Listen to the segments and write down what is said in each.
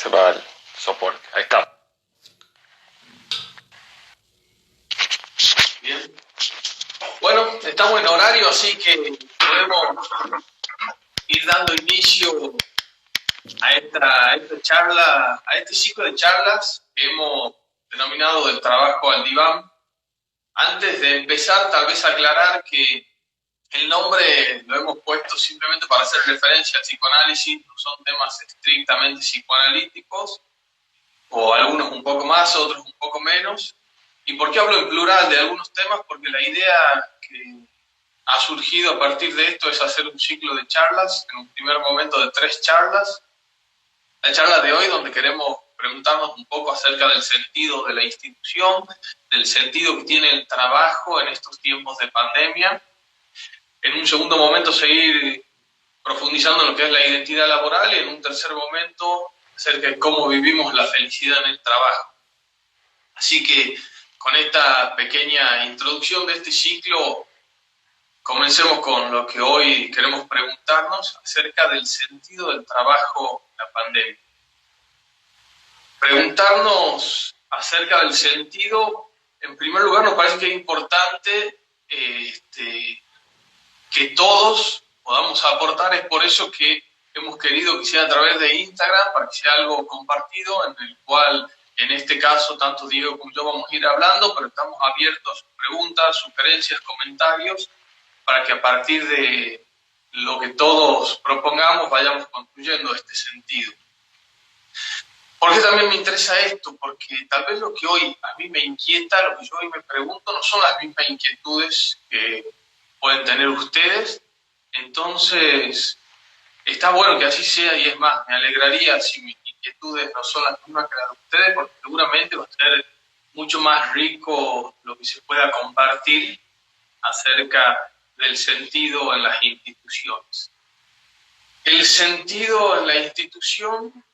se va el soporte. Ahí está. Bien. Bueno, estamos en horario, así que podemos ir dando inicio a esta charla, a este ciclo de charlas que hemos denominado del trabajo al diván. Antes de empezar, tal vez aclarar que el nombre lo hemos puesto simplemente para hacer referencia al psicoanálisis, no son temas estrictamente psicoanalíticos, o algunos un poco más, otros un poco menos. ¿Y por qué hablo en plural de algunos temas? Porque la idea que ha surgido a partir de esto es hacer un ciclo de charlas, en un primer momento de 3 charlas. La charla de hoy, donde queremos preguntarnos un poco acerca del sentido de la institución, del sentido que tiene el trabajo en estos tiempos de pandemia. En un segundo momento seguir profundizando en lo que es la identidad laboral y en un tercer momento acerca de cómo vivimos la felicidad en el trabajo. Así que con esta pequeña introducción de este ciclo, comencemos con lo que hoy queremos preguntarnos acerca del sentido del trabajo en la pandemia. Preguntarnos acerca del sentido, en primer lugar, nos parece que es importante que todos podamos aportar. Es por eso que hemos querido que sea a través de Instagram, para que sea algo compartido, en el cual, en este caso, tanto Diego como yo vamos a ir hablando, pero estamos abiertos a sus preguntas, sugerencias, comentarios, para que a partir de lo que todos propongamos vayamos construyendo este sentido. ¿Por qué también me interesa esto? Porque tal vez lo que hoy a mí me inquieta, lo que yo hoy me pregunto, no son las mismas inquietudes que pueden tener ustedes. Entonces, está bueno que así sea, y es más, me alegraría si mis inquietudes no son las mismas que las de ustedes, porque seguramente va a ser mucho más rico lo que se pueda compartir acerca del sentido en las instituciones. El sentido en la institución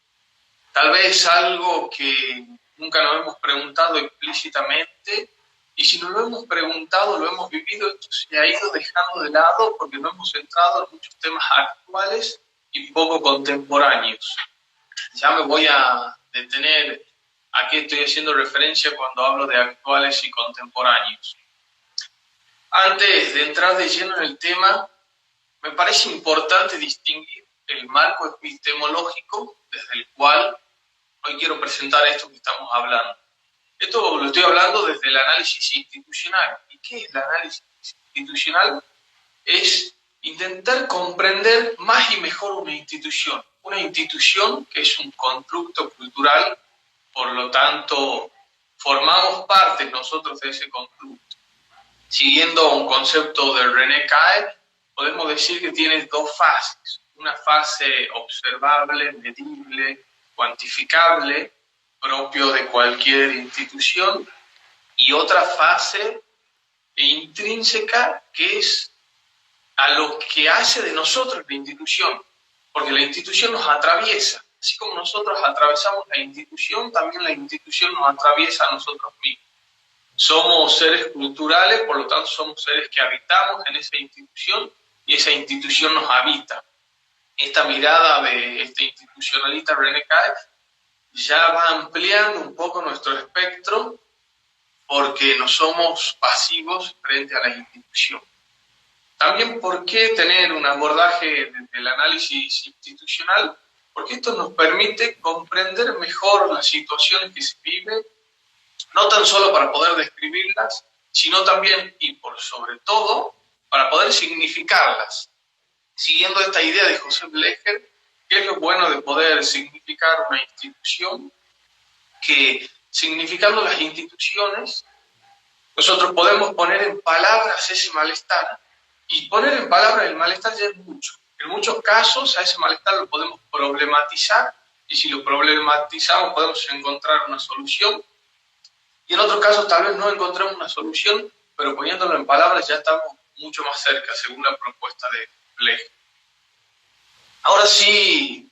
tal vez es algo que nunca nos hemos preguntado explícitamente, y si no lo hemos preguntado, lo hemos vivido, esto se ha ido dejando de lado porque no hemos entrado en muchos temas actuales y poco contemporáneos. Ya me voy a detener a qué estoy haciendo referencia cuando hablo de actuales y contemporáneos. Antes de entrar de lleno en el tema, me parece importante distinguir el marco epistemológico desde el cual hoy quiero presentar esto que estamos hablando. Esto lo estoy hablando desde el análisis institucional. ¿Y qué es el análisis institucional? Es intentar comprender más y mejor una institución. Una institución que es un constructo cultural, por lo tanto, formamos parte nosotros de ese constructo. Siguiendo un concepto de René Caed, podemos decir que tiene 2 fases. Una fase observable, medible, cuantificable, propio de cualquier institución, y otra fase intrínseca, que es a lo que hace de nosotros la institución, porque la institución nos atraviesa. Así como nosotros atravesamos la institución, también la institución nos atraviesa a nosotros mismos. Somos seres culturales, por lo tanto somos seres que habitamos en esa institución y esa institución nos habita. Esta mirada de este institucionalista René Caed ya va ampliando un poco nuestro espectro, porque no somos pasivos frente a la institución. También, ¿por qué tener un abordaje del análisis institucional? Porque esto nos permite comprender mejor las situaciones que se viven, no tan solo para poder describirlas, sino también, y por sobre todo, para poder significarlas. Siguiendo esta idea de José Blecher, ¿qué es lo bueno de poder significar una institución? Que significando las instituciones, nosotros podemos poner en palabras ese malestar, y poner en palabras el malestar ya es mucho. En muchos casos a ese malestar lo podemos problematizar, y si lo problematizamos podemos encontrar una solución, y en otros casos tal vez no encontremos una solución, pero poniéndolo en palabras ya estamos mucho más cerca, según la propuesta de Blecher. Ahora sí,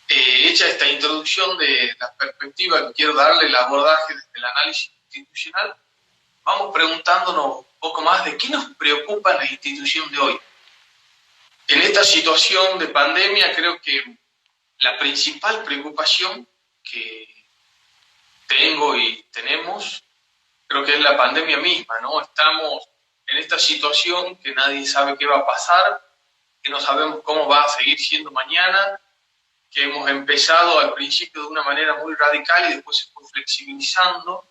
hecha esta introducción de la perspectiva que quiero darle, el abordaje desde el análisis institucional, vamos preguntándonos un poco más de qué nos preocupa en la institución de hoy. En esta situación de pandemia, creo que la principal preocupación que tengo y tenemos, creo que es la pandemia misma, ¿no? Estamos en esta situación que nadie sabe qué va a pasar, que no sabemos cómo va a seguir siendo mañana, que hemos empezado al principio de una manera muy radical y después se fue flexibilizando.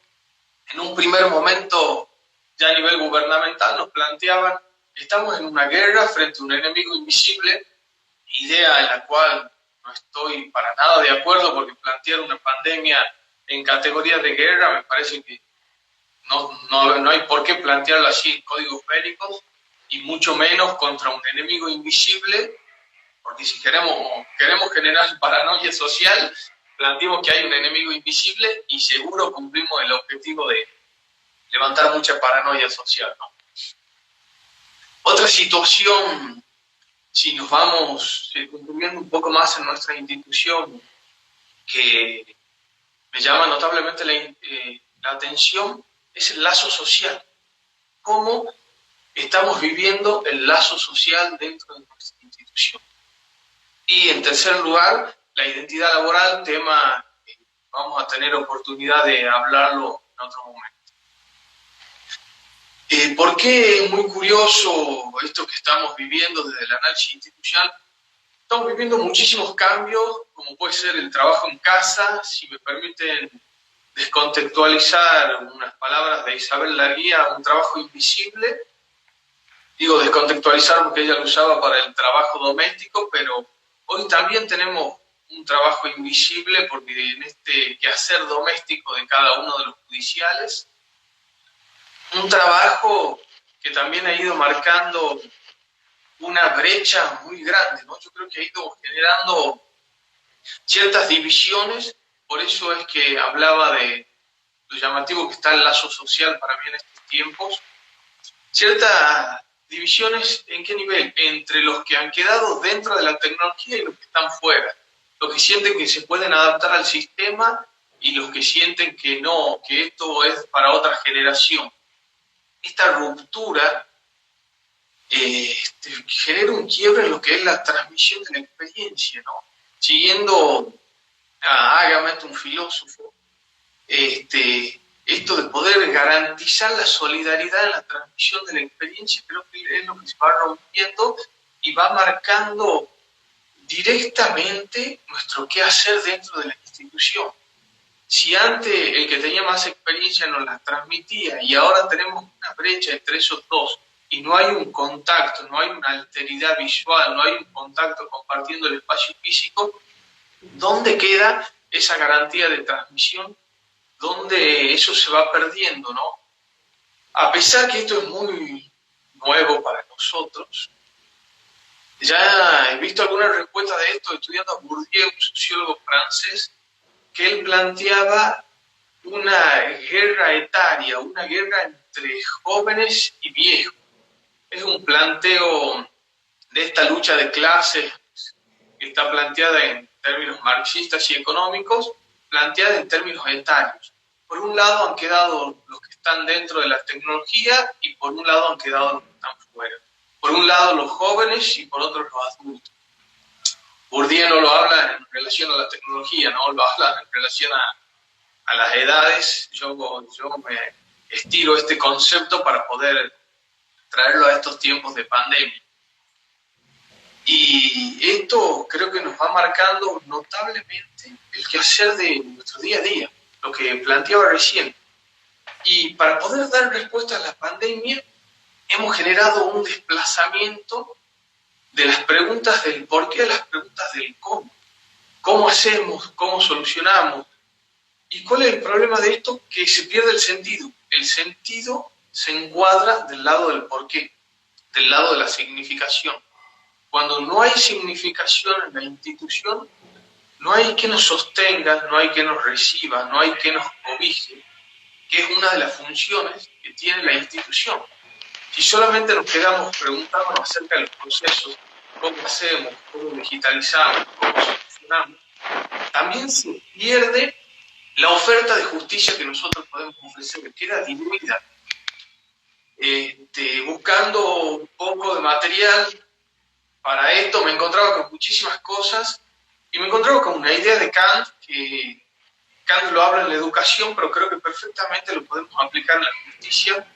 En un primer momento, ya a nivel gubernamental, nos planteaban que estamos en una guerra frente a un enemigo invisible, idea en la cual no estoy para nada de acuerdo, porque plantear una pandemia en categorías de guerra me parece que no hay por qué plantearlo así en códigos bélicos, y mucho menos contra un enemigo invisible, porque si queremos generar paranoia social, planteemos que hay un enemigo invisible y seguro cumplimos el objetivo de levantar mucha paranoia social, ¿no? Otra situación, si nos vamos circunscribiendo un poco más en nuestra institución, que me llama notablemente la atención, es el lazo social. ¿Cómo estamos viviendo el lazo social dentro de nuestra institución? Y en tercer lugar, la identidad laboral, tema que vamos a tener oportunidad de hablarlo en otro momento. ¿Por qué es muy curioso esto que estamos viviendo desde el análisis institucional? Estamos viviendo muchísimos cambios, como puede ser el trabajo en casa. Si me permiten descontextualizar unas palabras de Isabel Laguía, un trabajo invisible. Digo descontextualizar porque ella lo usaba para el trabajo doméstico, pero hoy también tenemos un trabajo invisible, porque en este quehacer doméstico de cada uno de los judiciales, un trabajo que también ha ido marcando una brecha muy grande, ¿no? Yo creo que ha ido generando ciertas divisiones, por eso es que hablaba de lo llamativo que está el lazo social para mí en estos tiempos. Ciertas divisiones, ¿en qué nivel? Entre los que han quedado dentro de la tecnología y los que están fuera. Los que sienten que se pueden adaptar al sistema y los que sienten que no, que esto es para otra generación. Esta ruptura genera un quiebre en lo que es la transmisión de la experiencia, ¿no? Siguiendo a Agamben, un filósofo, esto de poder garantizar la solidaridad en la transmisión de la experiencia, creo que es lo que se va rompiendo y va marcando directamente nuestro qué hacer dentro de la institución. Si antes el que tenía más experiencia nos la transmitía y ahora tenemos una brecha entre esos dos y no hay un contacto, no hay una alteridad visual, no hay un contacto compartiendo el espacio físico, ¿dónde queda esa garantía de transmisión? ¿Dónde eso se va perdiendo, no? A pesar que esto es muy nuevo para nosotros, ya he visto algunas respuestas de esto estudiando a Bourdieu, un sociólogo francés, que él planteaba una guerra etaria, una guerra entre jóvenes y viejos. Es un planteo de esta lucha de clases que está planteada en términos marxistas y económicos, planteada en términos etarios. Por un lado han quedado los que están dentro de la tecnología y por un lado han quedado los que están fuera. Por un lado los jóvenes y por otro los adultos. Bourdieu no lo habla en relación a la tecnología, no lo habla en relación a las edades. Yo me estiro este concepto para poder traerlo a estos tiempos de pandemia. Y esto creo que nos va marcando notablemente el quehacer de nuestro día a día, lo que planteaba recién. Y para poder dar respuesta a la pandemia, hemos generado un desplazamiento de las preguntas del por qué a las preguntas del cómo. ¿Cómo hacemos? ¿Cómo solucionamos? ¿Y cuál es el problema de esto? Que se pierde el sentido. El sentido se encuadra del lado del por qué, del lado de la significación. Cuando no hay significación en la institución, no hay que nos sostenga, no hay que nos reciba, no hay que nos cobije, que es una de las funciones que tiene la institución. Si solamente nos quedamos preguntándonos acerca de los procesos, cómo hacemos, cómo digitalizamos, cómo solucionamos, también se pierde la oferta de justicia que nosotros podemos ofrecer, que queda diluida. Buscando un poco de material para esto me encontraba con muchísimas cosas Y me encontré con una idea de Kant, que Kant lo habla en la educación, pero creo que perfectamente lo podemos aplicar en la justicia.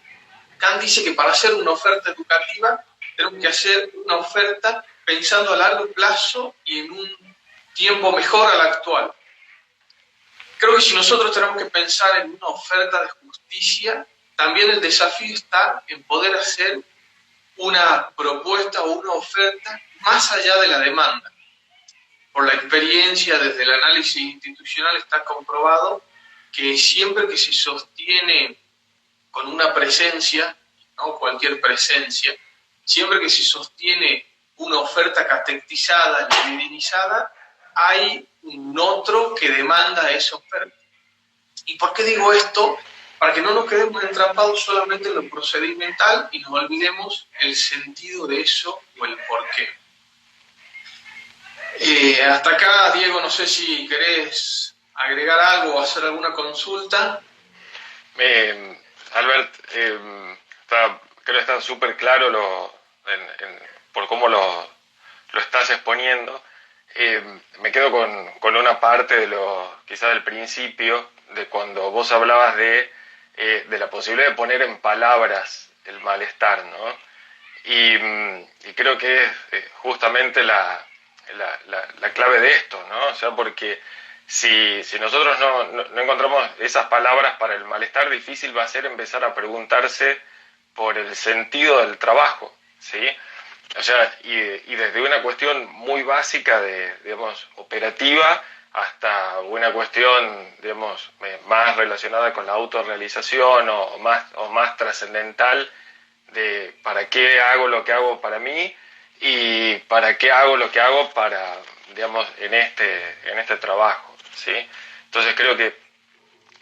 Kant dice que para hacer una oferta educativa tenemos que hacer una oferta pensando a largo plazo y en un tiempo mejor al actual. Creo que si nosotros tenemos que pensar en una oferta de justicia, también el desafío está en poder hacer una propuesta o una oferta más allá de la demanda. Por la experiencia desde el análisis institucional está comprobado que siempre que se sostiene con una presencia, no cualquier presencia, siempre que se sostiene una oferta catequizada, divinizada, hay un otro que demanda esa oferta. ¿Y por qué digo esto? Para que no nos quedemos entrampados solamente en lo procedimental y nos olvidemos el sentido de eso o el porqué. Hasta acá, Diego, no sé si querés agregar algo o hacer alguna consulta. Albert, creo que está súper claro por cómo lo estás exponiendo. Me quedo con una parte quizás del principio, de cuando vos hablabas de la posibilidad de poner en palabras el malestar, ¿no? Y creo que es justamente la clave de esto, ¿no? O sea, porque si nosotros no encontramos esas palabras para el malestar, difícil va a ser empezar a preguntarse por el sentido del trabajo, ¿sí? O sea, y desde una cuestión muy básica digamos, operativa, hasta una cuestión, digamos, más relacionada con la autorrealización o más trascendental de para qué hago lo que hago para mí y para qué hago lo que hago para, digamos, en este trabajo, ¿sí? Entonces creo que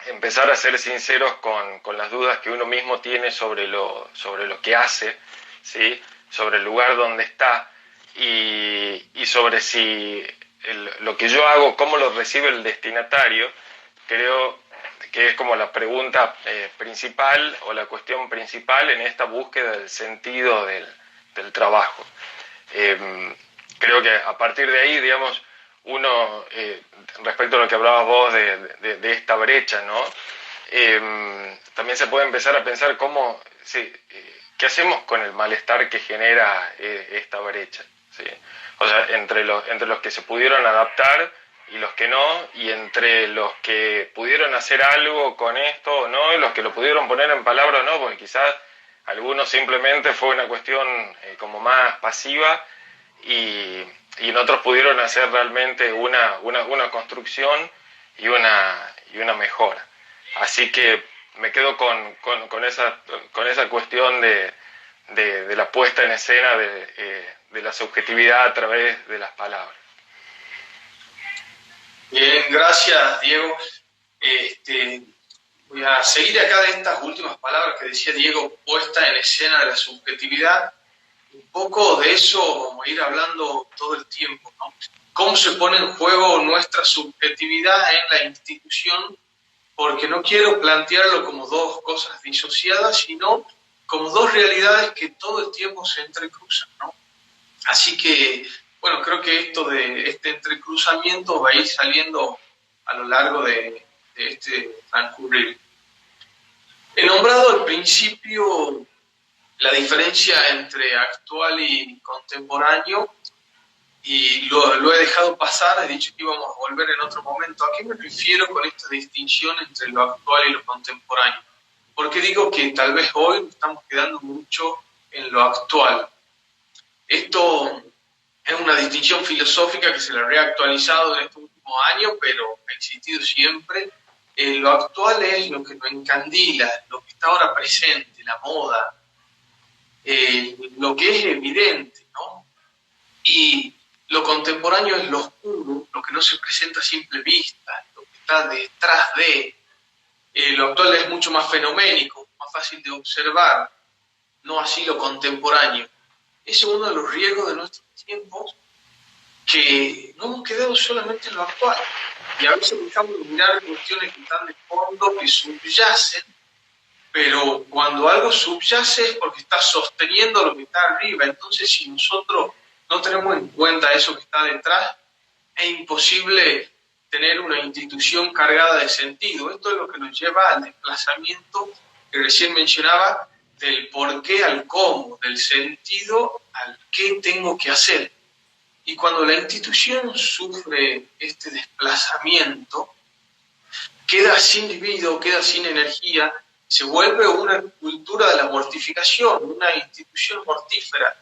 empezar a ser sinceros con las dudas que uno mismo tiene sobre lo que hace, ¿sí? Sobre el lugar donde está y sobre si lo que yo hago, cómo lo recibe el destinatario, creo que es como la pregunta principal o la cuestión principal en esta búsqueda del sentido del trabajo. Creo que a partir de ahí, digamos, uno, respecto a lo que hablabas vos de esta brecha, ¿no? También se puede empezar a pensar cómo, ¿qué hacemos con el malestar que genera esta brecha? ¿Sí? O sea, entre los que se pudieron adaptar y los que no, y entre los que pudieron hacer algo con esto o no, y los que lo pudieron poner en palabras o no, porque quizás algunos simplemente fue una cuestión como más pasiva y en otros pudieron hacer realmente una construcción y una mejora. Así que me quedo con esa cuestión de la puesta en escena de la subjetividad a través de las palabras. Bien, gracias, Diego. Voy a seguir acá de estas últimas palabras que decía Diego, puesta en escena de la subjetividad. Un poco de eso vamos a ir hablando todo el tiempo, ¿no? Cómo se pone en juego nuestra subjetividad en la institución, porque no quiero plantearlo como dos cosas disociadas, sino como dos realidades que todo el tiempo se entrecruzan, ¿no? Así que, bueno, creo que esto de este entrecruzamiento va a ir saliendo a lo largo de este transcurrir. He nombrado al principio la diferencia entre actual y contemporáneo y lo he dejado pasar, he dicho que íbamos a volver en otro momento. ¿A qué me refiero con esta distinción entre lo actual y lo contemporáneo? Porque digo que tal vez hoy nos estamos quedando mucho en lo actual. Esto es una distinción filosófica que se la ha reactualizado en estos últimos años, pero ha existido siempre. Lo actual es lo que nos encandila, lo que está ahora presente, la moda, lo que es evidente, ¿no? Y lo contemporáneo es lo oscuro, lo que no se presenta a simple vista, lo que está detrás de. Lo actual es mucho más fenoménico, más fácil de observar, no así lo contemporáneo. Ese es uno de los riesgos de nuestros tiempos, que no hemos quedado solamente en lo actual. Y a veces dejamos de mirar cuestiones que están de fondo, que subyacen, pero cuando algo subyace es porque está sosteniendo lo que está arriba. Entonces, si nosotros no tenemos en cuenta eso que está detrás, es imposible tener una institución cargada de sentido. Esto es lo que nos lleva al desplazamiento que recién mencionaba, del por qué al cómo, del sentido al qué tengo que hacer. Y cuando la institución sufre este desplazamiento, queda sin libido, queda sin energía, se vuelve una cultura de la mortificación, una institución mortífera.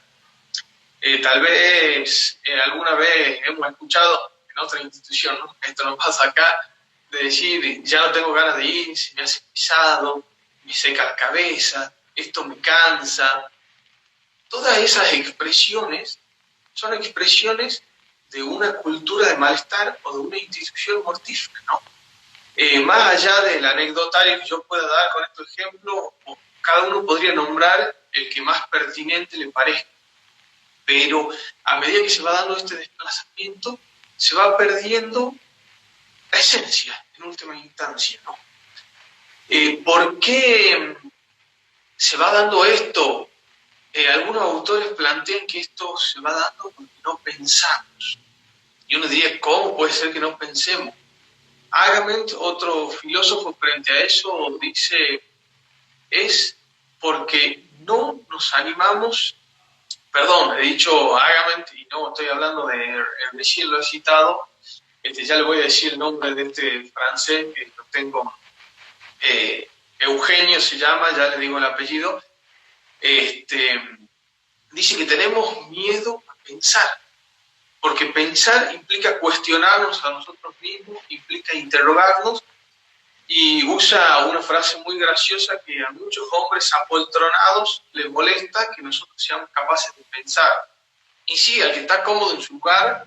Tal vez alguna vez hemos escuchado en otra institución, ¿no? Esto nos pasa acá, de decir, ya no tengo ganas de ir, se me hace pesado, me seca la cabeza, esto me cansa. Todas esas expresiones son expresiones de una cultura de malestar o de una institución mortífera, ¿no? Más allá del anecdotario que yo pueda dar con este ejemplo, cada uno podría nombrar el que más pertinente le parezca. Pero a medida que se va dando este desplazamiento, se va perdiendo la esencia, en última instancia, ¿no? ¿Por qué se va dando esto? Algunos autores plantean que esto se va dando porque no pensamos. Y uno diría, ¿cómo puede ser que no pensemos? Agamben, otro filósofo, frente a eso dice, es porque no nos animamos. Perdón, he dicho Agamben y no estoy hablando de, recién lo he citado, ya le voy a decir el nombre de este francés, que lo tengo, Eugenio se llama, ya le digo el apellido, dice que tenemos miedo a pensar, porque pensar implica cuestionarnos a nosotros mismos, implica interrogarnos, y usa una frase muy graciosa que a muchos hombres apoltronados les molesta que nosotros seamos capaces de pensar. Y sí, al que está cómodo en su lugar,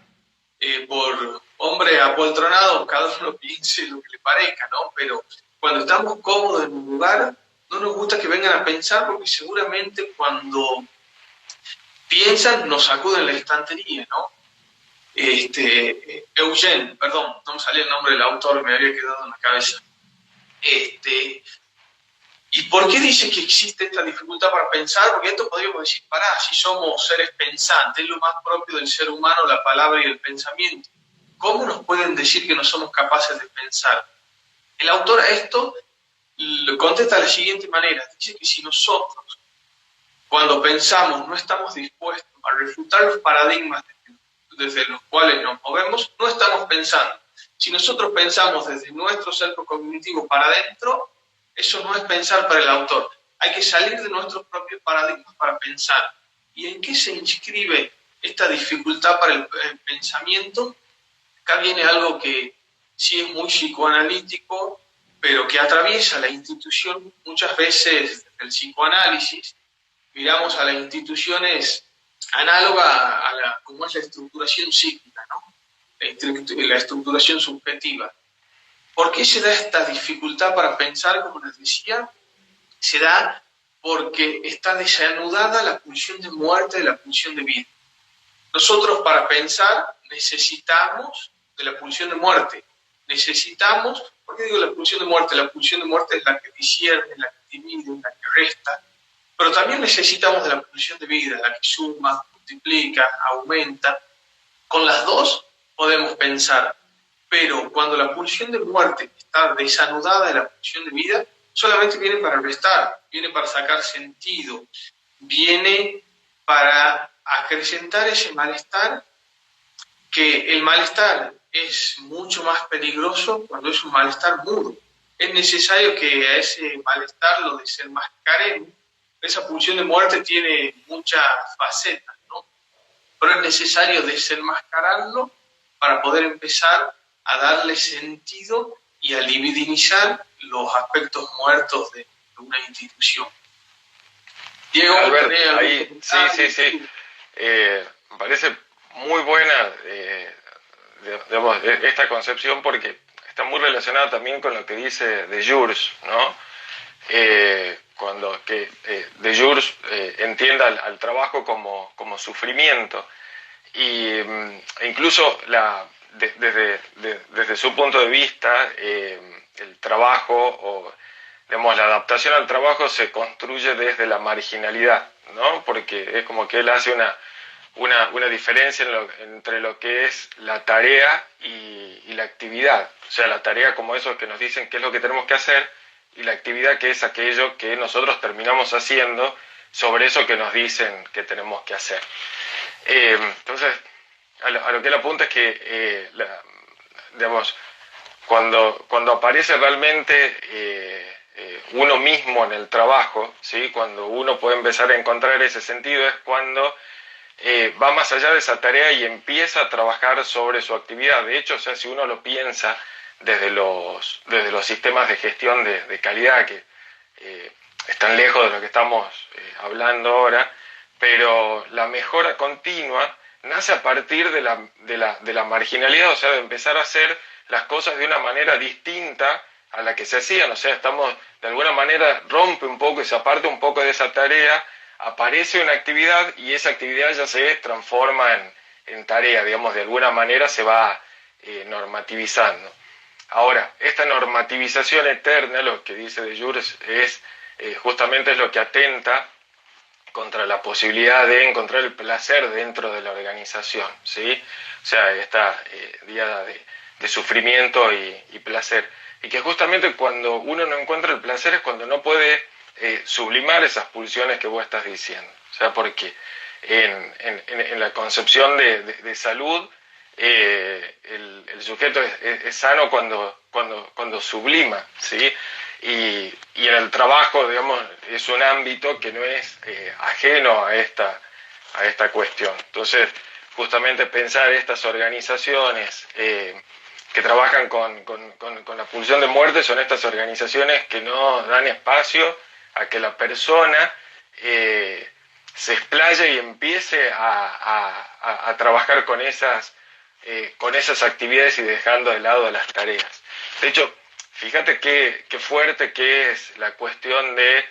por hombre apoltronado, cada uno piense lo que le parezca, ¿no? Pero cuando estamos cómodos en un lugar, no nos gusta que vengan a pensar porque seguramente cuando piensan nos sacuden la estantería, ¿no? Eugène, perdón, no me salía el nombre del autor, me había quedado en la cabeza. ¿Y por qué dice que existe esta dificultad para pensar? Porque esto podríamos decir, si somos seres pensantes, es lo más propio del ser humano, la palabra y el pensamiento. ¿Cómo nos pueden decir que no somos capaces de pensar? El autor a esto lo contesta de la siguiente manera. Dice que si nosotros, cuando pensamos, no estamos dispuestos a refutar los paradigmas desde los cuales nos movemos, no estamos pensando. Si nosotros pensamos desde nuestro centro cognitivo para adentro, eso no es pensar para el autor. Hay que salir de nuestros propios paradigmas para pensar. ¿Y en qué se inscribe esta dificultad para el pensamiento? Acá viene algo que sí es muy psicoanalítico, pero que atraviesa la institución. Muchas veces el psicoanálisis miramos a las instituciones análoga a como es la estructuración psíquica, ¿no? La estructuración subjetiva. ¿Por qué se da esta dificultad para pensar, como les decía? Se da porque está desanudada la pulsión de muerte de la pulsión de vida. Nosotros para pensar necesitamos de la pulsión de muerte. Necesitamos, ¿por qué digo la pulsión de muerte? La pulsión de muerte es la que discierne, la que divide, la que resta. Pero también necesitamos de la pulsión de vida, la que suma, multiplica, aumenta. Con las dos podemos pensar, pero cuando la pulsión de muerte está desanudada de la pulsión de vida, solamente viene para restar, viene para sacar sentido, viene para acrecentar ese malestar, que el malestar es mucho más peligroso cuando es un malestar mudo. Es necesario que a ese malestar lo desenmascaremos. Esa pulsión de muerte tiene muchas facetas, ¿no? Pero es necesario desenmascararlo para poder empezar a darle sentido y a libidinizar los aspectos muertos de una institución. Diego, Albert, ahí, sí. Me parece muy buena digamos, esta concepción porque está muy relacionada también con lo que dice Deleuze, ¿no? Cuando Deleuze entienda al trabajo como sufrimiento y incluso desde su punto de vista el trabajo o digamos la adaptación al trabajo se construye desde la marginalidad, ¿no? Porque es como que él hace una diferencia entre lo que es la tarea y la actividad. O sea, la tarea como eso que nos dicen qué es lo que tenemos que hacer, y la actividad que es aquello que nosotros terminamos haciendo sobre eso que nos dicen que tenemos que hacer. Entonces, a lo que él apunta es que, digamos, cuando aparece realmente uno mismo en el trabajo, ¿sí? Cuando uno puede empezar a encontrar ese sentido, es cuando va más allá de esa tarea y empieza a trabajar sobre su actividad. De hecho, o sea, si uno lo piensa desde los sistemas de gestión de calidad, que están lejos de lo que estamos hablando ahora, pero la mejora continua nace a partir de la marginalidad, o sea, de empezar a hacer las cosas de una manera distinta a la que se hacían. O sea, estamos, de alguna manera, rompe un poco y se aparte un poco de esa tarea, aparece una actividad y esa actividad ya se transforma en tarea, digamos, de alguna manera se va normativizando. Ahora, esta normativización eterna, lo que dice de Jures, es justamente es lo que atenta contra la posibilidad de encontrar el placer dentro de la organización, ¿sí? O sea, esta diada de sufrimiento y placer. Y que justamente cuando uno no encuentra el placer es cuando no puede sublimar esas pulsiones que vos estás diciendo. O sea, porque en la concepción de salud, el sujeto es sano cuando sublima, ¿sí? Y en el trabajo, digamos, es un ámbito que no es ajeno a esta cuestión. Entonces, justamente pensar estas organizaciones que trabajan con la pulsión de muerte son estas organizaciones que no dan espacio a que la persona se explaye y empiece a trabajar con esas actividades y dejando de lado las tareas. De hecho, fíjate qué fuerte que es la cuestión de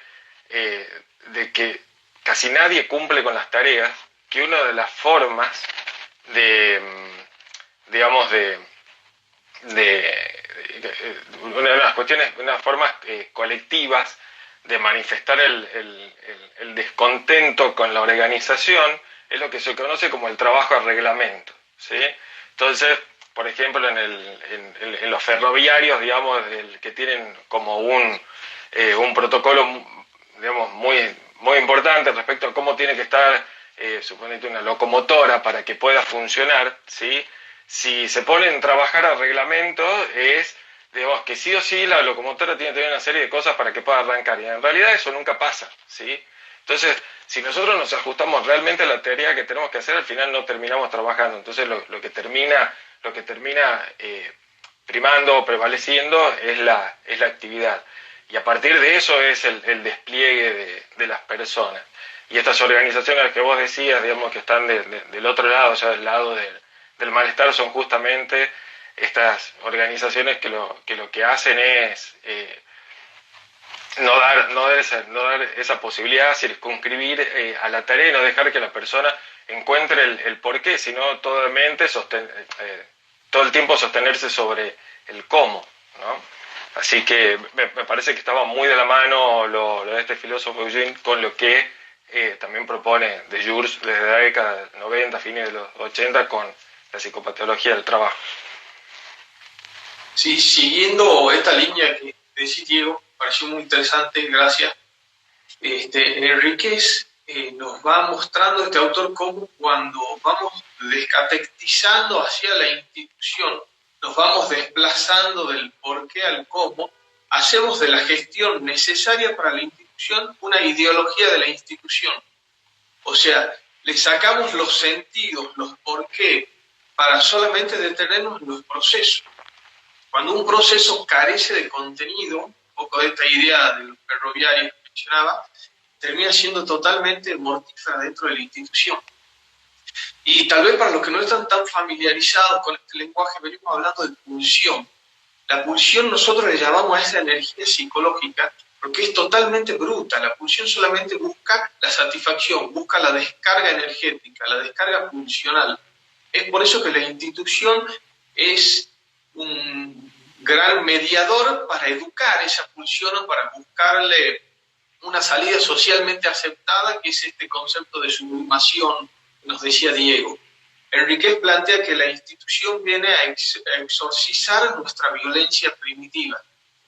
que casi nadie cumple con las tareas, que una de las formas digamos, una de las cuestiones, unas formas colectivas de manifestar el descontento con la organización es lo que se conoce como el trabajo a reglamento, ¿sí? Entonces, por ejemplo, en los ferroviarios, digamos, que tienen como un protocolo, digamos, muy importante respecto a cómo tiene que estar, suponete, una locomotora para que pueda funcionar, ¿sí? Si se ponen a trabajar a reglamento, es, digamos, que sí o sí la locomotora tiene que tener una serie de cosas para que pueda arrancar, y en realidad eso nunca pasa, ¿sí? Entonces, si nosotros nos ajustamos realmente a la teoría que tenemos que hacer, al final no terminamos trabajando. Entonces, lo que termina primando o prevaleciendo es la actividad. Y a partir de eso es el despliegue de las personas. Y estas organizaciones que vos decías, digamos, que están del otro lado, o sea, del lado del malestar, son justamente estas organizaciones que lo que hacen es no dar esa posibilidad, circunscribir a la tarea y no dejar que la persona encuentre el porqué, sino todo el tiempo sostenerse sobre el cómo, ¿no? Así que me parece que estaba muy de la mano lo de este filósofo Eugene con lo que también propone de Jures desde la década del 90, fines de los 80, con la psicopatología del trabajo. Sí, siguiendo esta línea que decís, Diego, me pareció muy interesante, gracias. Enríquez nos va mostrando, este autor, cómo cuando vamos descatequizando hacia la institución, nos vamos desplazando del por qué al cómo, hacemos de la gestión necesaria para la institución una ideología de la institución. O sea, le sacamos los sentidos, los por qué, para solamente detenernos en los procesos. Cuando un proceso carece de contenido, un poco de esta idea del ferroviario que mencionaba, termina siendo totalmente mortífera dentro de la institución. Y tal vez para los que no están tan familiarizados con este lenguaje, venimos hablando de pulsión. La pulsión nosotros le llamamos a esa energía psicológica porque es totalmente bruta. La pulsión solamente busca la satisfacción, busca la descarga energética, la descarga pulsional. Es por eso que la institución es un gran mediador para educar esa pulsión o para buscarle una salida socialmente aceptada, que es este concepto de sublimación nos decía Diego. Enríquez plantea que la institución viene a exorcizar nuestra violencia primitiva.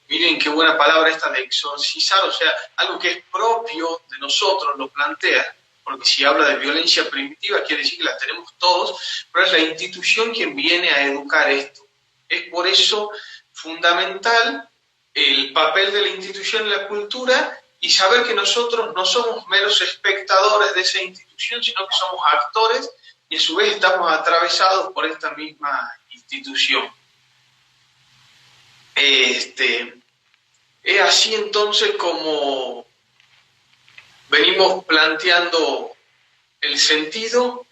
Miren qué buena palabra esta de exorcizar, o sea, algo que es propio de nosotros, lo plantea, porque si habla de violencia primitiva quiere decir que la tenemos todos, pero es la institución quien viene a educar esto. Es por eso fundamental el papel de la institución en la cultura y saber que nosotros no somos meros espectadores de esa institución, sino que somos actores y a su vez estamos atravesados por esta misma institución. Es así entonces como venimos planteando el sentido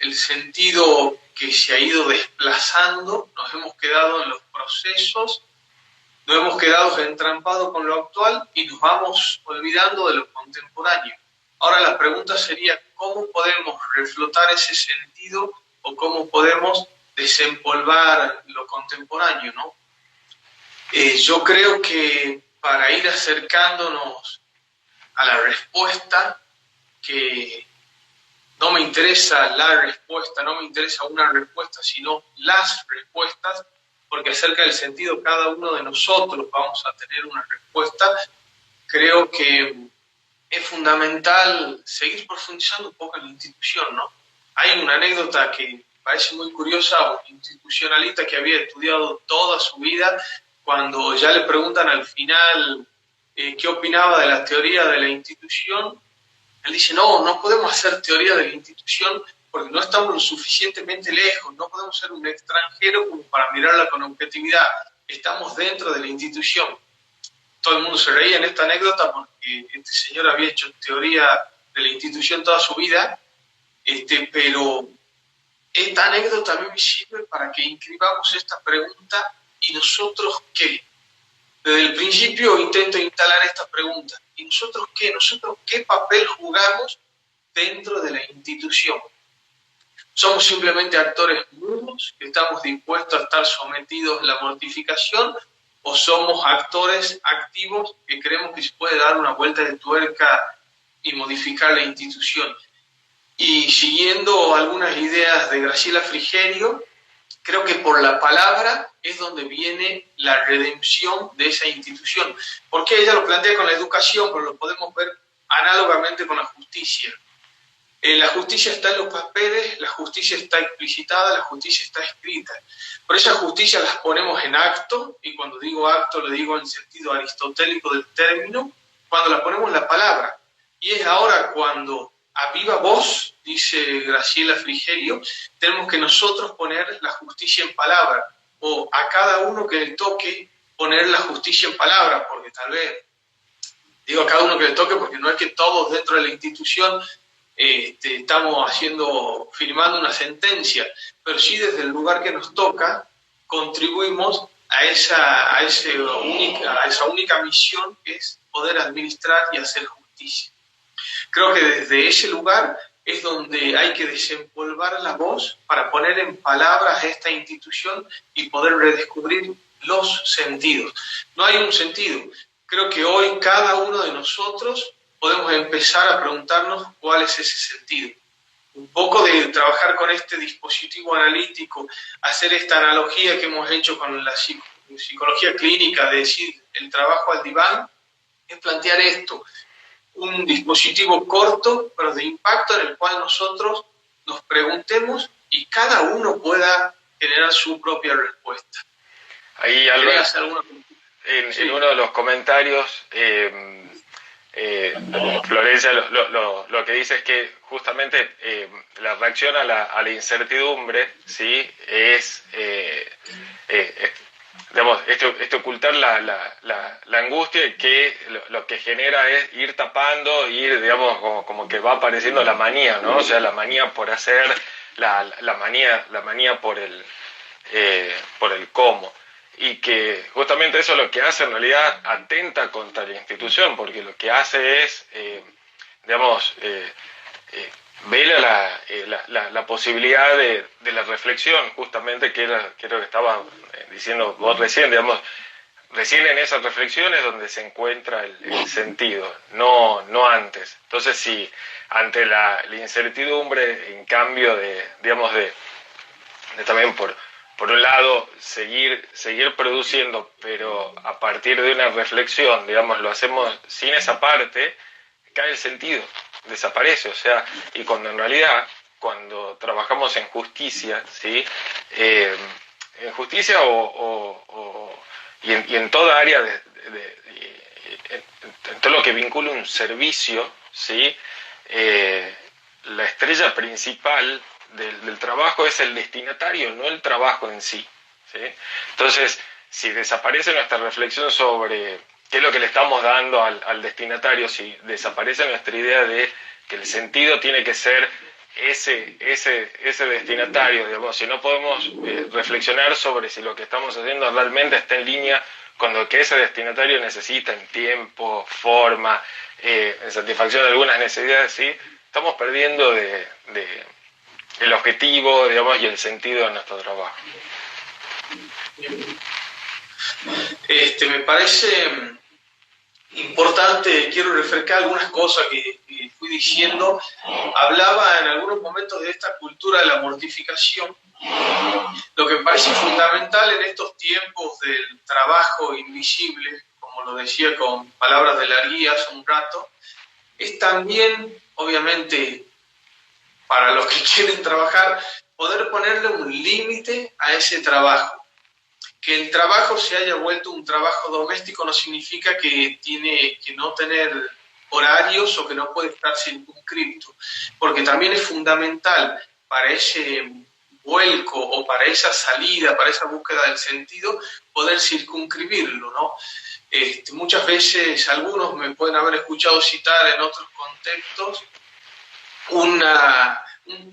que se ha ido desplazando, nos hemos quedado en los procesos, nos hemos quedado entrampados con lo actual y nos vamos olvidando de lo contemporáneo. Ahora la pregunta sería, ¿cómo podemos reflotar ese sentido o cómo podemos desempolvar lo contemporáneo, ¿no? Yo creo que para ir acercándonos a la respuesta, que no me interesa la respuesta, no me interesa una respuesta, sino las respuestas, porque acerca del sentido cada uno de nosotros vamos a tener una respuesta. Creo que es fundamental seguir profundizando un poco en la institución, ¿no? Hay una anécdota que parece muy curiosa, un institucionalista que había estudiado toda su vida, cuando ya le preguntan al final qué opinaba de la teoría de la institución, él dice, no podemos hacer teoría de la institución porque no estamos lo suficientemente lejos, no podemos ser un extranjero como para mirarla con objetividad, estamos dentro de la institución. Todo el mundo se reía en esta anécdota porque este señor había hecho teoría de la institución toda su vida, pero esta anécdota a mí me sirve para que inscribamos esta pregunta, ¿y nosotros qué? Desde el principio intento instalar esta pregunta, ¿y nosotros qué? ¿Nosotros qué papel jugamos dentro de la institución? ¿Somos simplemente actores mudos que estamos dispuestos a estar sometidos a la mortificación? ¿O somos actores activos que creemos que se puede dar una vuelta de tuerca y modificar la institución? Y siguiendo algunas ideas de Graciela Frigerio, creo que por la palabra es donde viene la redención de esa institución. Porque ella lo plantea con la educación, pero lo podemos ver análogamente con la justicia. La justicia está en los papeles, la justicia está explicitada, la justicia está escrita. Por esa justicia las ponemos en acto, y cuando digo acto lo digo en sentido aristotélico del término, cuando la ponemos en la palabra. Y es ahora cuando a viva voz, dice Graciela Frigerio, tenemos que nosotros poner la justicia en palabra, o a cada uno que le toque poner la justicia en palabra, porque tal vez, digo a cada uno que le toque porque no es que todos dentro de la institución estamos firmando una sentencia, pero sí desde el lugar que nos toca contribuimos a esa única misión que es poder administrar y hacer justicia. Creo que desde ese lugar es donde hay que desempolvar la voz para poner en palabras esta institución y poder redescubrir los sentidos. No hay un sentido. Creo que hoy cada uno de nosotros podemos empezar a preguntarnos cuál es ese sentido. Un poco de trabajar con este dispositivo analítico, hacer esta analogía que hemos hecho con la psicología clínica, de decir el trabajo al diván, es plantear esto, un dispositivo corto, pero de impacto, en el cual nosotros nos preguntemos y cada uno pueda generar su propia respuesta. Ahí, Albert, en uno de los comentarios, Florencia lo que dice es que justamente la reacción a la incertidumbre, ¿sí? Es digamos, ocultar la angustia, y que lo que genera es ir tapando, digamos, como que va apareciendo la manía, ¿no? O sea, la manía por hacer, la manía por el cómo. Y que justamente eso lo que hace en realidad atenta contra la institución, porque lo que hace es, ver la posibilidad de la reflexión, justamente, que era que estaba diciendo vos recién, digamos, recién en esas reflexiones donde se encuentra el sentido, no antes. Entonces, si ante la incertidumbre, en cambio de también por un lado seguir produciendo, pero a partir de una reflexión, digamos, lo hacemos sin esa parte, cae el sentido, desaparece, o sea, y cuando en realidad, cuando trabajamos en justicia, ¿sí? En justicia y en toda área en todo lo que vincula un servicio, ¿sí? La estrella principal del trabajo es el destinatario, no el trabajo en sí, ¿sí? Entonces, si desaparece nuestra reflexión sobre qué es lo que le estamos dando al destinatario, si desaparece nuestra idea de que el sentido tiene que ser ese destinatario, digamos, si no podemos reflexionar sobre si lo que estamos haciendo realmente está en línea con lo que ese destinatario necesita en tiempo, forma, en satisfacción de algunas necesidades, ¿sí? Estamos perdiendo el objetivo, digamos, y el sentido de nuestro trabajo. Me parece importante, quiero refrescar algunas cosas que fui diciendo. Hablaba en algunos momentos de esta cultura de la mortificación. Lo que me parece fundamental en estos tiempos del trabajo invisible, como lo decía con palabras de Larguía hace un rato, es también, obviamente, para los que quieren trabajar, poder ponerle un límite a ese trabajo. Que el trabajo se haya vuelto un trabajo doméstico no significa que tiene que no tener horarios o que no puede estar circunscrito, porque también es fundamental para ese vuelco o para esa salida, para esa búsqueda del sentido, poder circunscribirlo, ¿no? Muchas veces algunos me pueden haber escuchado citar en otros contextos un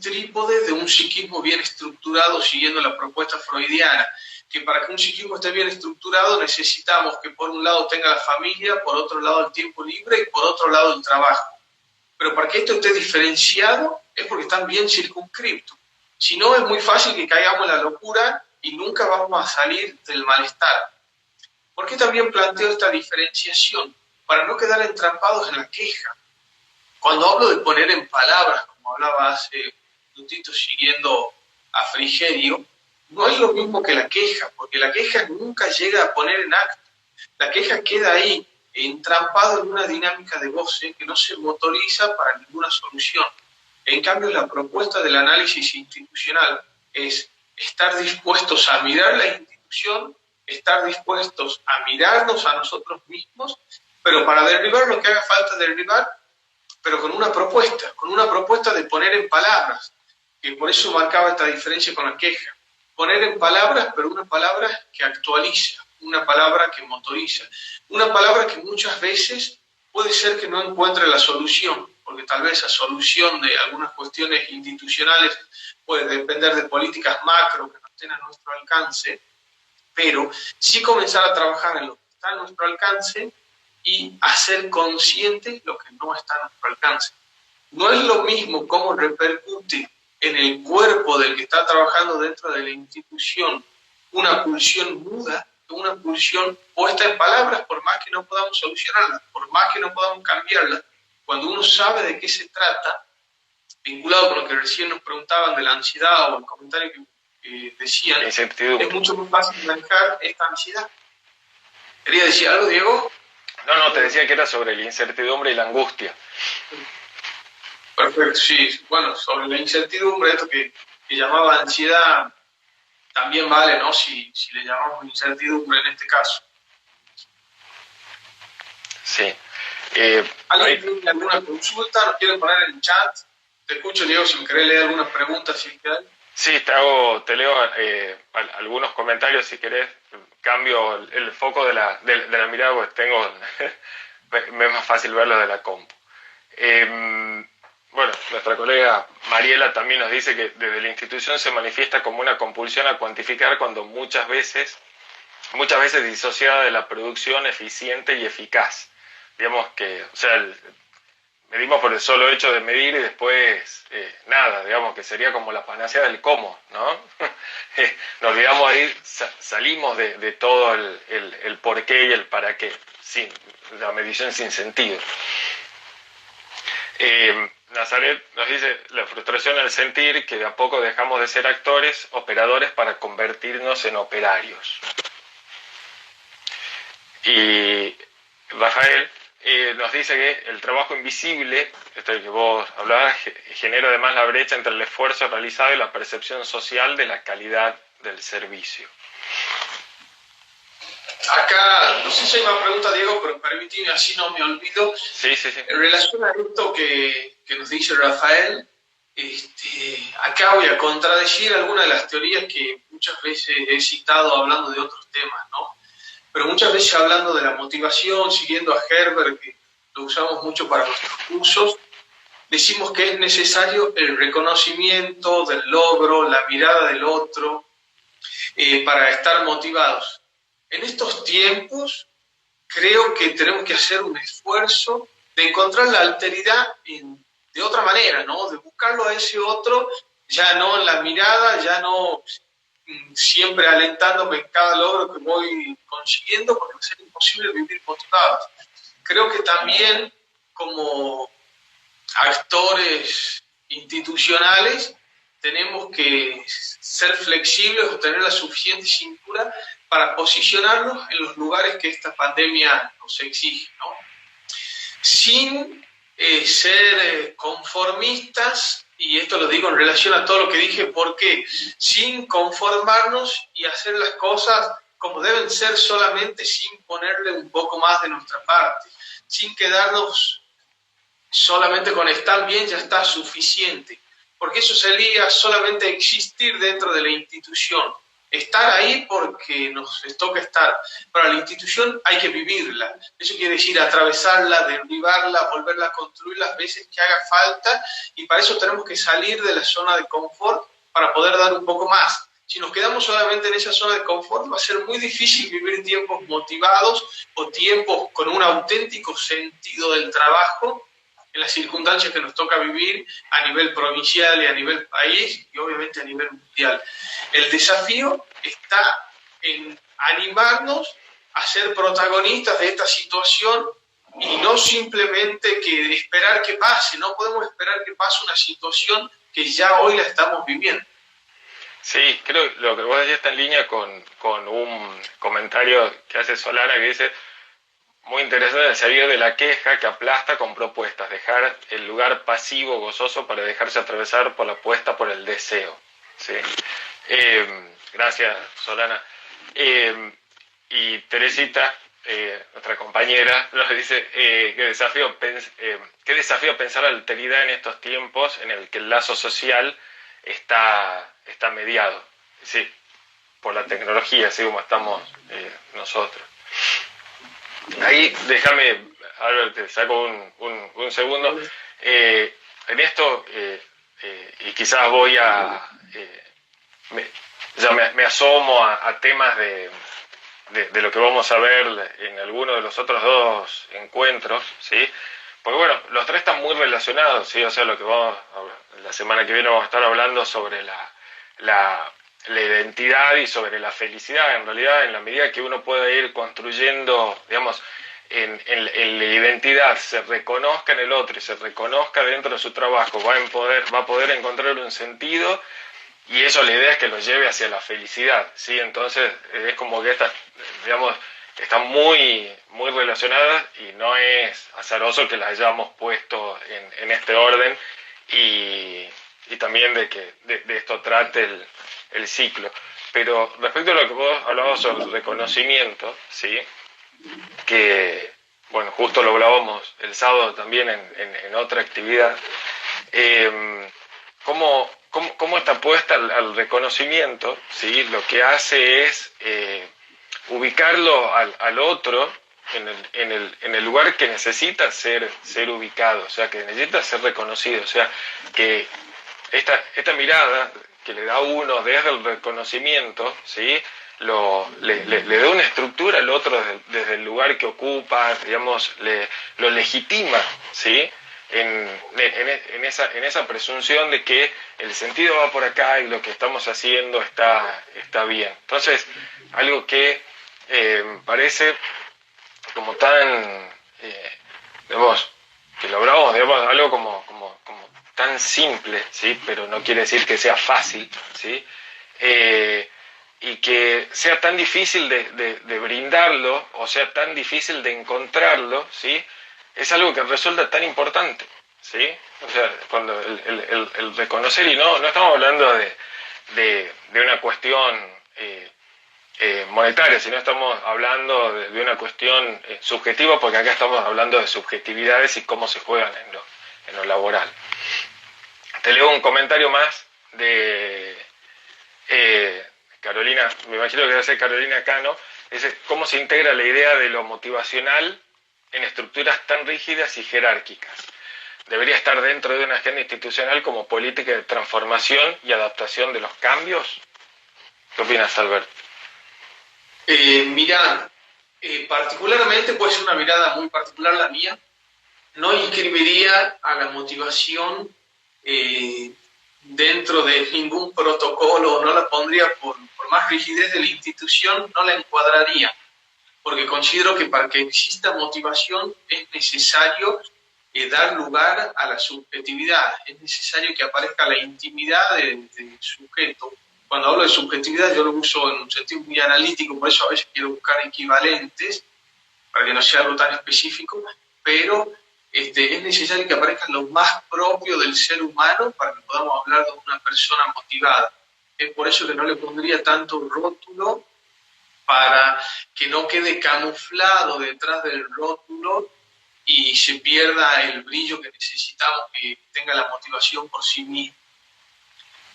trípode de un psiquismo bien estructurado siguiendo la propuesta freudiana, que para que un psiquismo esté bien estructurado necesitamos que por un lado tenga la familia, por otro lado el tiempo libre y por otro lado el trabajo. Pero para que esto esté diferenciado es porque están bien circunscriptos. Si no, es muy fácil que caigamos en la locura y nunca vamos a salir del malestar. ¿Por qué también planteo esta diferenciación? Para no quedar entrampados en la queja. Cuando hablo de poner en palabras, como hablaba hace un minutito siguiendo a Frigerio, no es lo mismo que la queja, porque la queja nunca llega a poner en acto. La queja queda ahí, entrampado en una dinámica de goce que no se motoriza para ninguna solución. En cambio, la propuesta del análisis institucional es estar dispuestos a mirar la institución, estar dispuestos a mirarnos a nosotros mismos, pero para derribar lo que haga falta derribar, pero con una propuesta de poner en palabras, que por eso marcaba esta diferencia con la queja. Poner en palabras, pero una palabra que actualiza, una palabra que motoriza, una palabra que muchas veces puede ser que no encuentre la solución, porque tal vez la solución de algunas cuestiones institucionales puede depender de políticas macro que no estén a nuestro alcance, pero sí comenzar a trabajar en lo que está a nuestro alcance y hacer consciente lo que no está a nuestro alcance. No es lo mismo cómo repercute en el cuerpo del que está trabajando dentro de la institución una pulsión muda que una pulsión puesta en palabras, por más que no podamos solucionarla, por más que no podamos cambiarla. Cuando uno sabe de qué se trata, vinculado con lo que recién nos preguntaban de la ansiedad o el comentario que decían, es mucho más fácil manejar esta ansiedad. ¿Quería decir algo, Diego? No, te decía que era sobre la incertidumbre y la angustia. Perfecto, sí. Bueno, sobre la incertidumbre, esto que llamaba ansiedad, también vale, ¿no? Si le llamamos incertidumbre en este caso. Sí. ¿Alguien tiene alguna consulta? ¿Nos quieren poner en el chat? Te escucho, Diego, si me querés leer alguna pregunta, si es que hay. Sí, te leo algunos comentarios si querés. Cambio el foco de la mirada, porque me es más fácil verlo de la compu. Bueno, nuestra colega Mariela también nos dice que desde la institución se manifiesta como una compulsión a cuantificar cuando muchas veces disociada de la producción eficiente y eficaz. Digamos que, o sea, medimos por el solo hecho de medir y después nada, digamos que sería como la panacea del cómo, ¿no? Nos olvidamos ahí, salimos de todo el por qué y el para qué, sin la medición sin sentido. Nazaret nos dice la frustración al sentir que de a poco dejamos de ser actores, operadores para convertirnos en operarios. Y Rafael nos dice que el trabajo invisible, esto del que vos hablabas, genera además la brecha entre el esfuerzo realizado y la percepción social de la calidad del servicio. Acá, no sé si hay más preguntas, Diego, pero permíteme, así no me olvido. Sí. En relación a esto que nos dice Rafael, acá voy a contradecir algunas de las teorías que muchas veces he citado hablando de otros temas, ¿no? Pero muchas veces hablando de la motivación, siguiendo a Herbert, que lo usamos mucho para nuestros cursos, decimos que es necesario el reconocimiento del logro, la mirada del otro, para estar motivados. En estos tiempos creo que tenemos que hacer un esfuerzo de encontrar la alteridad de otra manera, ¿no? De buscarlo a ese otro, ya no en la mirada, ya no siempre alentándome en cada logro que voy consiguiendo, porque va a ser imposible vivir motivados. Creo que también como actores institucionales tenemos que ser flexibles o tener la suficiente cintura para posicionarnos en los lugares que esta pandemia nos exige, ¿no? Sin ser conformistas, y esto lo digo en relación a todo lo que dije, porque sin conformarnos y hacer las cosas como deben ser solamente sin ponerle un poco más de nuestra parte, sin quedarnos solamente con estar bien ya está suficiente, porque eso sería solamente existir dentro de la institución, estar ahí porque nos toca estar. Para la institución hay que vivirla, eso quiere decir atravesarla, derribarla, volverla a construir las veces que haga falta, y para eso tenemos que salir de la zona de confort para poder dar un poco más. Si nos quedamos solamente en esa zona de confort, va a ser muy difícil vivir tiempos motivados o tiempos con un auténtico sentido del trabajo en las circunstancias que nos toca vivir a nivel provincial y a nivel país y obviamente a nivel mundial. El desafío está en animarnos a ser protagonistas de esta situación y no simplemente que esperar que pase. No podemos esperar que pase una situación que ya hoy la estamos viviendo. Sí, creo que lo que vos decís está en línea con un comentario que hace Solana que dice: muy interesante el salir de la queja que aplasta con propuestas, dejar el lugar pasivo, gozoso, para dejarse atravesar por la apuesta por el deseo. ¿Sí? Gracias, Solana. Y Teresita, nuestra compañera, nos dice qué desafío pensar la alteridad en estos tiempos en el que el lazo social está mediado, sí, por la tecnología, así como estamos nosotros. Ahí déjame, Albert, te saco un segundo. En esto, y quizás voy a... me asomo a temas de lo que vamos a ver en alguno de los otros dos encuentros, ¿sí? Porque bueno, los tres están muy relacionados, ¿sí? O sea, lo que la semana que viene vamos a estar hablando sobre la identidad y sobre la felicidad, en realidad, en la medida que uno pueda ir construyendo, digamos, en la identidad, se reconozca en el otro y se reconozca dentro de su trabajo, va a poder encontrar un sentido, y eso, la idea es que lo lleve hacia la felicidad, ¿sí? Entonces es como que estas, digamos, están muy, muy relacionadas y no es azaroso que las hayamos puesto en este orden, y también de esto trate el ciclo. Pero respecto a lo que vos hablabas sobre el reconocimiento, ¿sí? Que, bueno, justo lo hablábamos el sábado también en otra actividad, cómo está puesta al reconocimiento, ¿sí? Lo que hace es ubicarlo al otro en el lugar que necesita ser ubicado, o sea, que necesita ser reconocido, o sea, que esta mirada que le da a uno desde el reconocimiento, ¿sí? Le da una estructura al otro desde el lugar que ocupa, digamos, lo legitima, ¿sí? en esa presunción de que el sentido va por acá y lo que estamos haciendo está bien. Entonces, algo que parece como tan, digamos, que logramos, digamos, algo como tan simple, ¿sí? Pero no quiere decir que sea fácil, ¿sí? Y que sea tan difícil de brindarlo, o sea tan difícil de encontrarlo, ¿sí? Es algo que resulta tan importante, ¿sí? O sea, cuando el reconocer, y no estamos hablando de una cuestión monetaria, sino estamos hablando de una cuestión subjetiva, porque acá estamos hablando de subjetividades y cómo se juegan en lo laboral. Te leo un comentario más de Carolina, me imagino que debe ser Carolina Cano, dice, ¿cómo se integra la idea de lo motivacional en estructuras tan rígidas y jerárquicas? ¿Debería estar dentro de una agenda institucional como política de transformación y adaptación de los cambios? ¿Qué opinas, Albert? Mira, particularmente, puede ser una mirada muy particular la mía, no inscribiría a la motivación dentro de ningún protocolo, no la pondría por más rigidez de la institución, no la encuadraría, porque considero que para que exista motivación es necesario dar lugar a la subjetividad, es necesario que aparezca la intimidad del sujeto. Cuando hablo de subjetividad yo lo uso en un sentido muy analítico, por eso a veces quiero buscar equivalentes, para que no sea algo tan específico, pero es necesario que aparezca lo más propio del ser humano para que podamos hablar de una persona motivada. Es por eso que no le pondría tanto rótulo, para que no quede camuflado detrás del rótulo y se pierda el brillo que necesitamos que tenga la motivación por sí mismo.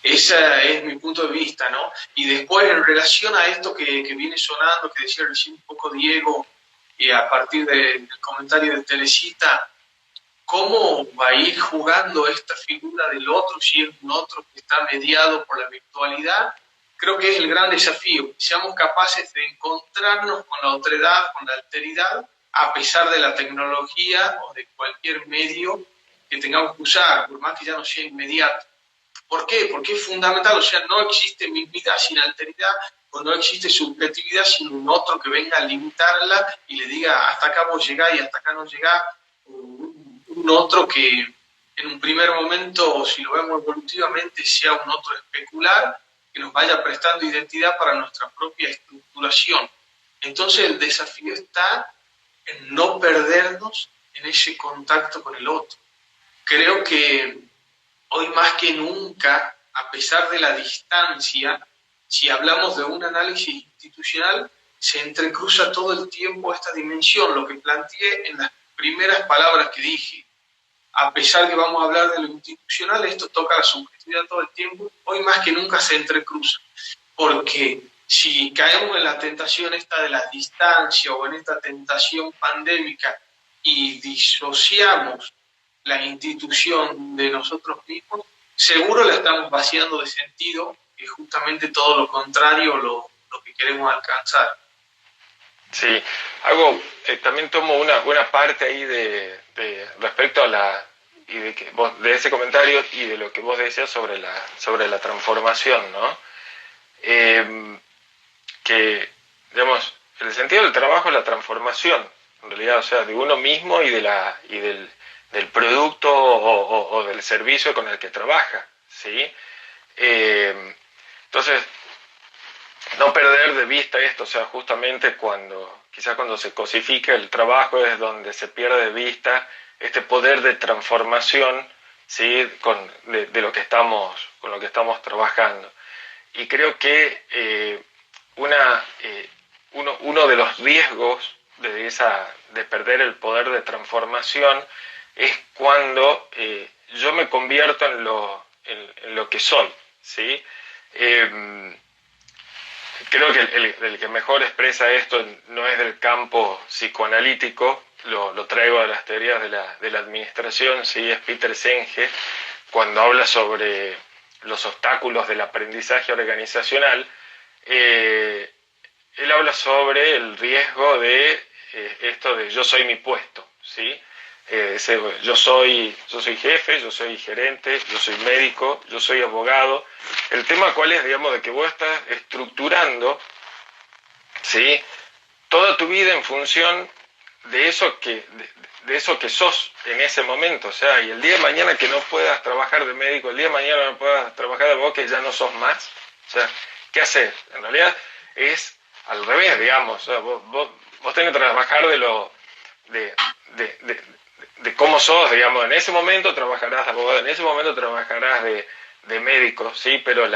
Ese es mi punto de vista, ¿no? Y después, en relación a esto que viene sonando, que decía recién un poco Diego, y a partir del comentario de Teresita, ¿cómo va a ir jugando esta figura del otro si es un otro que está mediado por la virtualidad? Creo que es el gran desafío, que seamos capaces de encontrarnos con la otredad, con la alteridad, a pesar de la tecnología o de cualquier medio que tengamos que usar, por más que ya no sea inmediato. ¿Por qué? Porque es fundamental, o sea, no existe mismidad sin alteridad, o no existe subjetividad sin un otro que venga a limitarla y le diga hasta acá vos llegás y hasta acá no llegás, un otro que en un primer momento, si lo vemos evolutivamente, sea un otro especular, que nos vaya prestando identidad para nuestra propia estructuración. Entonces el desafío está en no perdernos en ese contacto con el otro. Creo que hoy más que nunca, a pesar de la distancia, si hablamos de un análisis institucional, se entrecruza todo el tiempo esta dimensión, lo que planteé en las primeras palabras que dije. A pesar que vamos a hablar de lo institucional, esto toca la subjetividad todo el tiempo, hoy más que nunca se entrecruza, porque si caemos en la tentación esta de la distancia o en esta tentación pandémica y disociamos la institución de nosotros mismos, seguro la estamos vaciando de sentido, que es justamente todo lo contrario lo que queremos alcanzar. Sí, también tomo una parte ahí de respecto a de ese comentario y de lo que vos decías sobre la transformación, ¿no? Que, digamos, el sentido del trabajo es la transformación, en realidad, o sea, de uno mismo y del producto o del servicio con el que trabaja, ¿sí? Entonces, no perder de vista esto, o sea, justamente quizás cuando se cosifica el trabajo es donde se pierde de vista este poder de transformación, ¿sí? de lo que con lo que estamos trabajando. Y creo que uno de los riesgos de perder el poder de transformación es cuando yo me convierto en lo que soy, ¿sí? Creo que el que mejor expresa esto no es del campo psicoanalítico, lo traigo a las teorías de la administración, ¿sí? Es Peter Senge, cuando habla sobre los obstáculos del aprendizaje organizacional. Él habla sobre el riesgo de esto de yo soy mi puesto, ¿sí? yo soy jefe, yo soy gerente, yo soy médico, yo soy abogado. El tema cuál es, digamos, de que vos estás estructurando, ¿sí?, toda tu vida en función de eso de eso que sos en ese momento. O sea, y el día de mañana que no puedas trabajar de médico, el día de mañana no puedas trabajar de abogado, que ya no sos más. O sea, ¿qué hacer? En realidad es al revés, digamos. O sea, vos tenés que trabajar de, de cómo sos, digamos. En ese momento trabajarás de abogado, en ese momento trabajarás de médico, ¿sí? Pero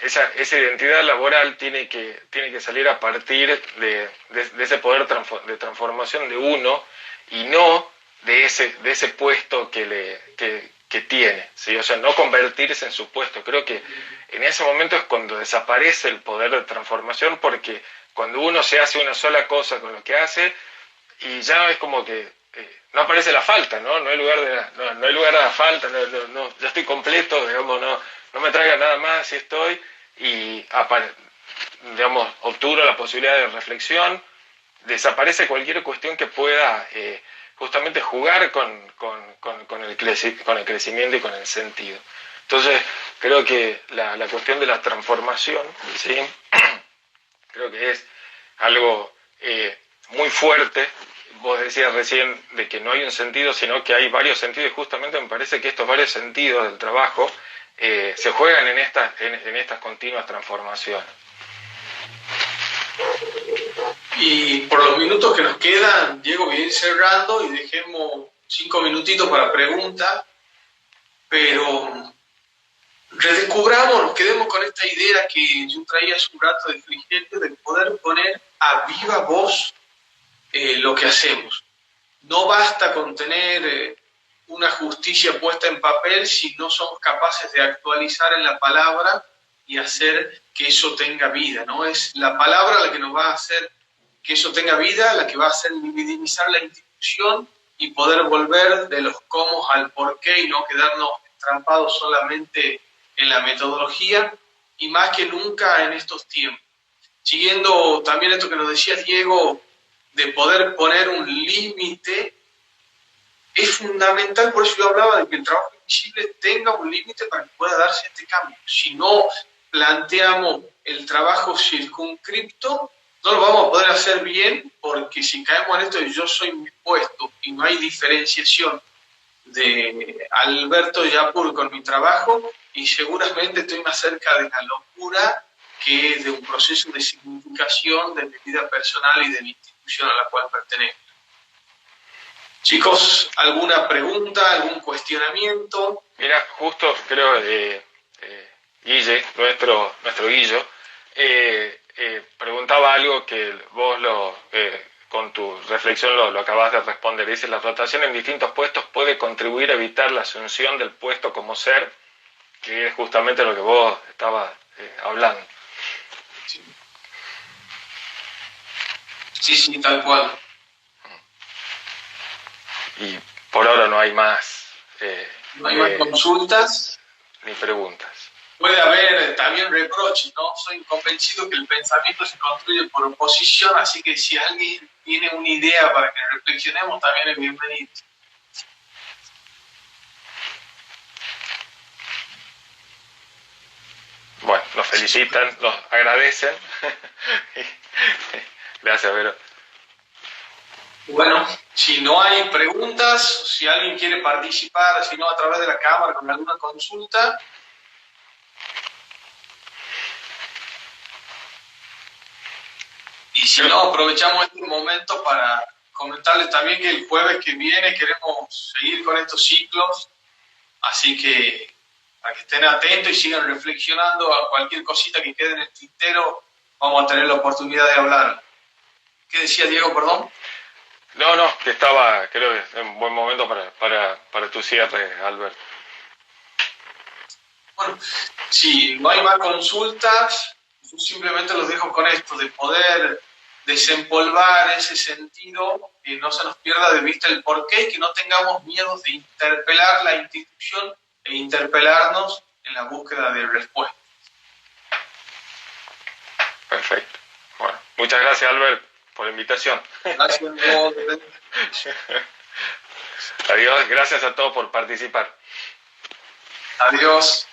esa identidad laboral tiene que salir a partir de ese poder de transformación de uno, y no de ese puesto que tiene, ¿sí? O sea, no convertirse en su puesto. Creo que en ese momento es cuando desaparece el poder de transformación, porque cuando uno se hace una sola cosa con lo que hace, y ya es como que no aparece la falta, ¿no? No hay lugar no hay lugar a la falta, ya estoy completo, digamos, no me traiga nada más, si estoy, y digamos, obturo la posibilidad de reflexión, desaparece cualquier cuestión que pueda justamente jugar con el crecimiento y con el sentido. Entonces, creo que la cuestión de la transformación, ¿sí?, creo que es algo muy fuerte. Vos decías recién de que no hay un sentido, sino que hay varios sentidos, y justamente me parece que estos varios sentidos del trabajo se juegan en estas continuas transformaciones. Y por los minutos que nos quedan, Diego, voy a ir cerrando y dejemos 5 minutitos para preguntas, pero redescubramos, nos quedemos con esta idea que yo traía hace un rato de Frigerio, de poder poner a viva voz lo que hacemos. No basta con tener una justicia puesta en papel si no somos capaces de actualizar en la palabra y hacer que eso tenga vida, ¿no? Es la palabra la que nos va a hacer que eso tenga vida, la que va a hacer divinizar la institución y poder volver de los cómo al por qué y no quedarnos entrampados solamente en la metodología, y más que nunca en estos tiempos. Siguiendo también esto que nos decía Diego, de poder poner un límite, es fundamental. Por eso yo hablaba de que el trabajo invisible tenga un límite para que pueda darse este cambio. Si no planteamos el trabajo circunscripto, no lo vamos a poder hacer bien, porque si caemos en esto de yo soy mi puesto y no hay diferenciación de Alberto Yapur con mi trabajo, y seguramente estoy más cerca de la locura que de un proceso de significación de mi vida personal y de la institución a la cual pertenezco. Chicos, ¿alguna pregunta, algún cuestionamiento? Mira, justo creo Guille, nuestro Guillo, preguntaba algo que vos con tu reflexión lo acabas de responder. Dice: la rotación en distintos puestos puede contribuir a evitar la asunción del puesto como ser, que es justamente lo que vos estabas hablando. Sí, tal cual. Y por ahora no hay más. No hay más consultas. Ni preguntas. Puede haber también reproches, ¿no? Soy convencido que el pensamiento se construye por oposición, así que si alguien tiene una idea para que reflexionemos, también es bienvenido. Bueno, nos felicitan, nos agradecen. Gracias, Vero. Bueno, si no hay preguntas, si alguien quiere participar, si no a través de la cámara con alguna consulta. Y si no, aprovechamos este momento para comentarles también que el jueves que viene queremos seguir con estos ciclos, así que para que estén atentos y sigan reflexionando a cualquier cosita que quede en el tintero, vamos a tener la oportunidad de hablar. ¿Qué decía Diego, perdón? No, que estaba, creo que es un buen momento para tu cierre, Albert. Bueno, si no hay más consultas, yo simplemente los dejo con esto, de poder desempolvar ese sentido, que no se nos pierda de vista el porqué, y que no tengamos miedo de interpelar la institución e interpelarnos en la búsqueda de respuestas. Perfecto. Bueno, muchas gracias, Albert, por la invitación. Gracias. Adiós, gracias a todos por participar. Adiós.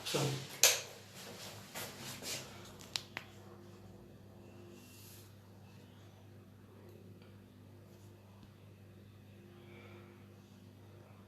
Son